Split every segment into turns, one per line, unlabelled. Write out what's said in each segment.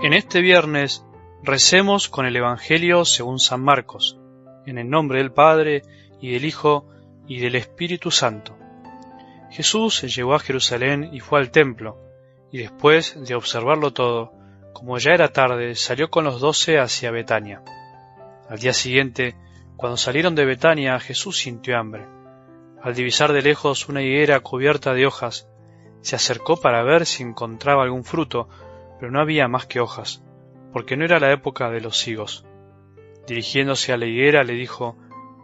En este viernes recemos con el Evangelio según San Marcos, en el nombre del Padre, y del Hijo, y del Espíritu Santo. Jesús llegó a Jerusalén y fue al templo, y después de observarlo todo, como ya era tarde, salió con los 12 hacia Betania. Al día siguiente, cuando salieron de Betania, Jesús sintió hambre. Al divisar de lejos una higuera cubierta de hojas, se acercó para ver si encontraba algún fruto, pero no había más que hojas, porque no era la época de los higos. Dirigiéndose a la higuera le dijo: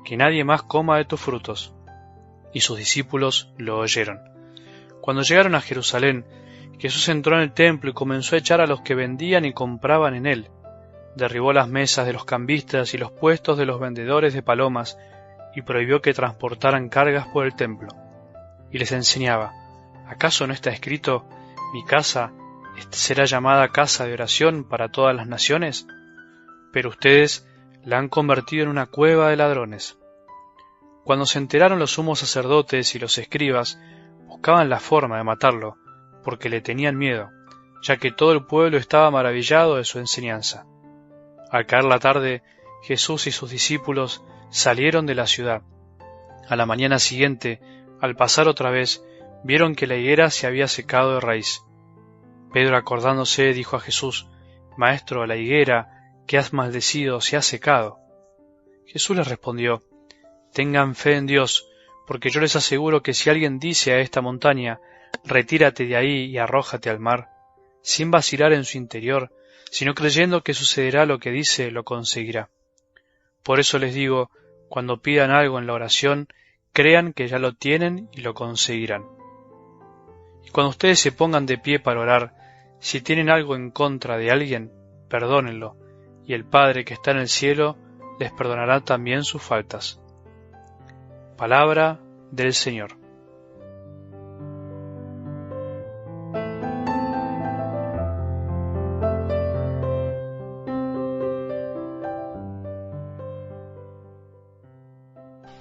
«Que nadie más coma de tus frutos». Y sus discípulos lo oyeron. Cuando llegaron a Jerusalén, Jesús entró en el templo y comenzó a echar a los que vendían y compraban en él. Derribó las mesas de los cambistas y los puestos de los vendedores de palomas, y prohibió que transportaran cargas por el templo. Y les enseñaba: ¿acaso no está escrito: «Mi casa será llamada casa de oración para todas las naciones»? Pero ustedes la han convertido en una cueva de ladrones. Cuando se enteraron los sumos sacerdotes y los escribas, buscaban la forma de matarlo, porque le tenían miedo, ya que todo el pueblo estaba maravillado de su enseñanza. Al caer la tarde, Jesús y sus discípulos salieron de la ciudad. A la mañana siguiente, al pasar otra vez, vieron que la higuera se había secado de raíz. Pedro, acordándose, dijo a Jesús: «Maestro, la higuera que has maldecido se ha secado». Jesús les respondió: «Tengan fe en Dios, porque yo les aseguro que si alguien dice a esta montaña: retírate de ahí y arrójate al mar, sin vacilar en su interior, sino creyendo que sucederá lo que dice, lo conseguirá. Por eso les digo, cuando pidan algo en la oración, crean que ya lo tienen y lo conseguirán. Y cuando ustedes se pongan de pie para orar, si tienen algo en contra de alguien, perdónenlo, y el Padre que está en el cielo les perdonará también sus faltas». Palabra del Señor.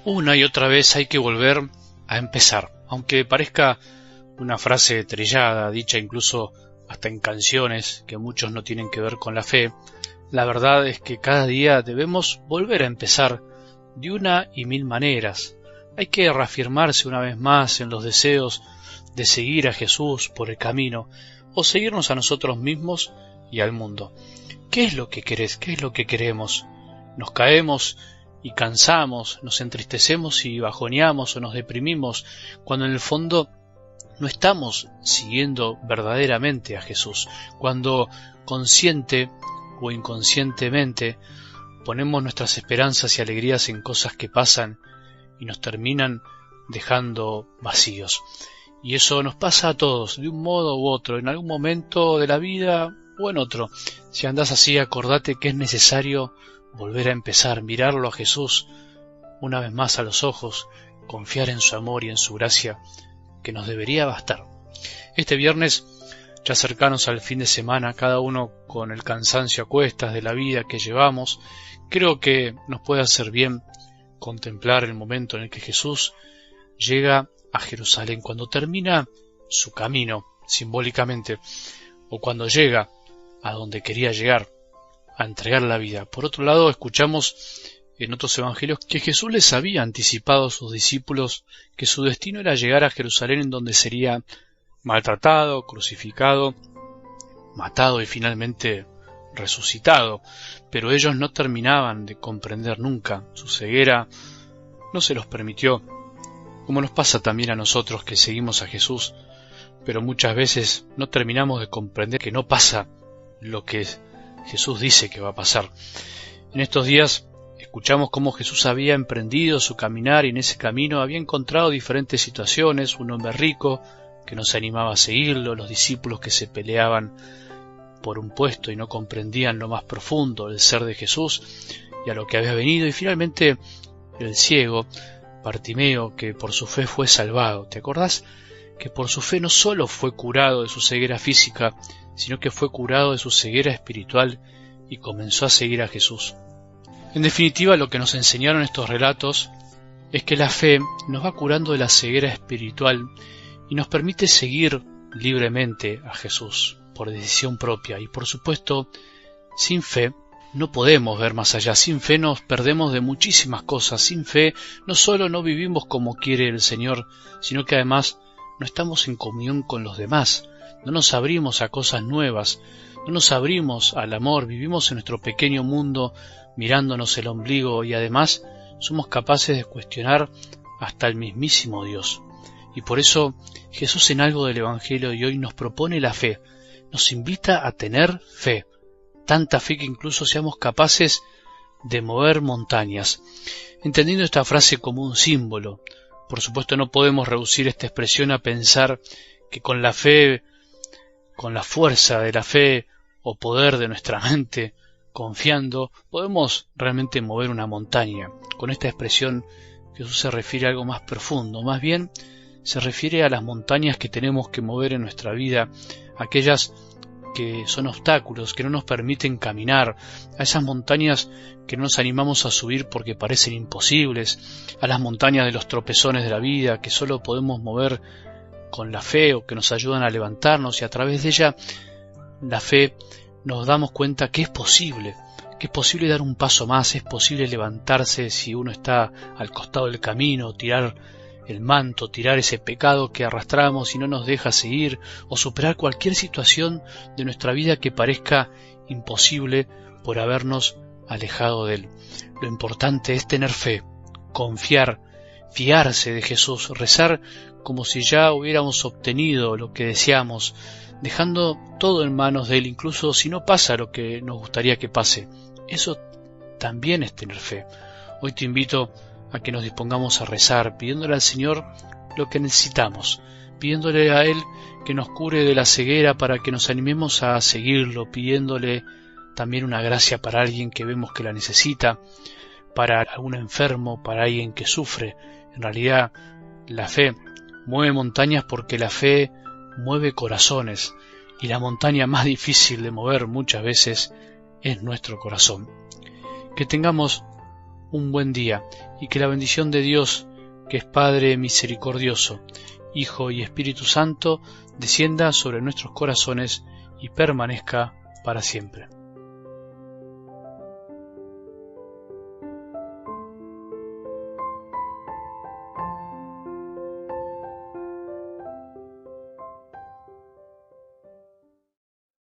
Una y otra vez hay que volver a empezar, aunque parezca una frase trillada, dicha incluso hasta en canciones que muchos no tienen que ver con la fe. La verdad es que cada día debemos volver a empezar de una y mil maneras. Hay que reafirmarse una vez más en los deseos de seguir a Jesús por el camino, o seguirnos a nosotros mismos y al mundo. ¿Qué es lo que querés? ¿Qué es lo que queremos? Nos caemos y cansamos, nos entristecemos y bajoneamos o nos deprimimos, cuando en el fondo no estamos siguiendo verdaderamente a Jesús, cuando consciente o inconscientemente ponemos nuestras esperanzas y alegrías en cosas que pasan y nos terminan dejando vacíos. Y eso nos pasa a todos, de un modo u otro, en algún momento de la vida o en otro. Si andás así, acordate que es necesario volver a empezar, mirarlo a Jesús una vez más a los ojos, confiar en su amor y en su gracia, que nos debería bastar. Este viernes, ya cercanos al fin de semana, cada uno con el cansancio a cuestas de la vida que llevamos, creo que nos puede hacer bien contemplar el momento en el que Jesús llega a Jerusalén, cuando termina su camino, simbólicamente, o cuando llega a donde quería llegar, a entregar la vida. Por otro lado, escuchamos en otros evangelios que Jesús les había anticipado a sus discípulos que su destino era llegar a Jerusalén, en donde sería maltratado, crucificado, matado y finalmente resucitado. Pero ellos no terminaban de comprender nunca. Su ceguera no se los permitió, como nos pasa también a nosotros que seguimos a Jesús, pero muchas veces no terminamos de comprender que no pasa lo que Jesús dice que va a pasar. En estos días escuchamos cómo Jesús había emprendido su caminar y en ese camino había encontrado diferentes situaciones: un hombre rico que no se animaba a seguirlo, los discípulos que se peleaban por un puesto y no comprendían lo más profundo del ser de Jesús y a lo que había venido, y finalmente el ciego Bartimeo, que por su fe fue salvado. ¿Te acordás? Que por su fe no solo fue curado de su ceguera física, sino que fue curado de su ceguera espiritual y comenzó a seguir a Jesús. En definitiva, lo que nos enseñaron estos relatos es que la fe nos va curando de la ceguera espiritual y nos permite seguir libremente a Jesús. por decisión propia. Y por supuesto, sin fe no podemos ver más allá. Sin fe nos perdemos de muchísimas cosas. Sin fe no solo no vivimos como quiere el Señor, sino que además no estamos en comunión con los demás. No nos abrimos a cosas nuevas, no nos abrimos al amor, vivimos en nuestro pequeño mundo mirándonos el ombligo y además somos capaces de cuestionar hasta el mismísimo Dios. Y por eso Jesús en algo del Evangelio de hoy nos propone la fe, nos invita a tener fe, tanta fe que incluso seamos capaces de mover montañas. Entendiendo esta frase como un símbolo, por supuesto no podemos reducir esta expresión a pensar que con la fe, con la fuerza de la fe o poder de nuestra mente, confiando, podemos realmente mover una montaña. Con esta expresión Jesús se refiere a algo más profundo, más bien se refiere a las montañas que tenemos que mover en nuestra vida, aquellas que son obstáculos, que no nos permiten caminar, a esas montañas que no nos animamos a subir porque parecen imposibles, a las montañas de los tropezones de la vida que solo podemos mover con la fe o que nos ayudan a levantarnos, y a través de ella, la fe, nos damos cuenta que es posible dar un paso más, es posible levantarse si uno está al costado del camino, tirar el manto, tirar ese pecado que arrastramos y no nos deja seguir, o superar cualquier situación de nuestra vida que parezca imposible por habernos alejado de Él. Lo importante es tener fe, confiar, fiarse de Jesús, rezar como si ya hubiéramos obtenido lo que deseamos, dejando todo en manos de Él, incluso si no pasa lo que nos gustaría que pase. Eso también es tener fe. Hoy te invito a que nos dispongamos a rezar, pidiéndole al Señor lo que necesitamos, pidiéndole a Él que nos cure de la ceguera para que nos animemos a seguirlo, pidiéndole también una gracia para alguien que vemos que la necesita, para algún enfermo, para alguien que sufre. En realidad, la fe mueve montañas porque la fe mueve corazones, y la montaña más difícil de mover muchas veces es nuestro corazón. Que tengamos un buen día y que la bendición de Dios, que es Padre misericordioso, Hijo y Espíritu Santo, descienda sobre nuestros corazones y permanezca para siempre.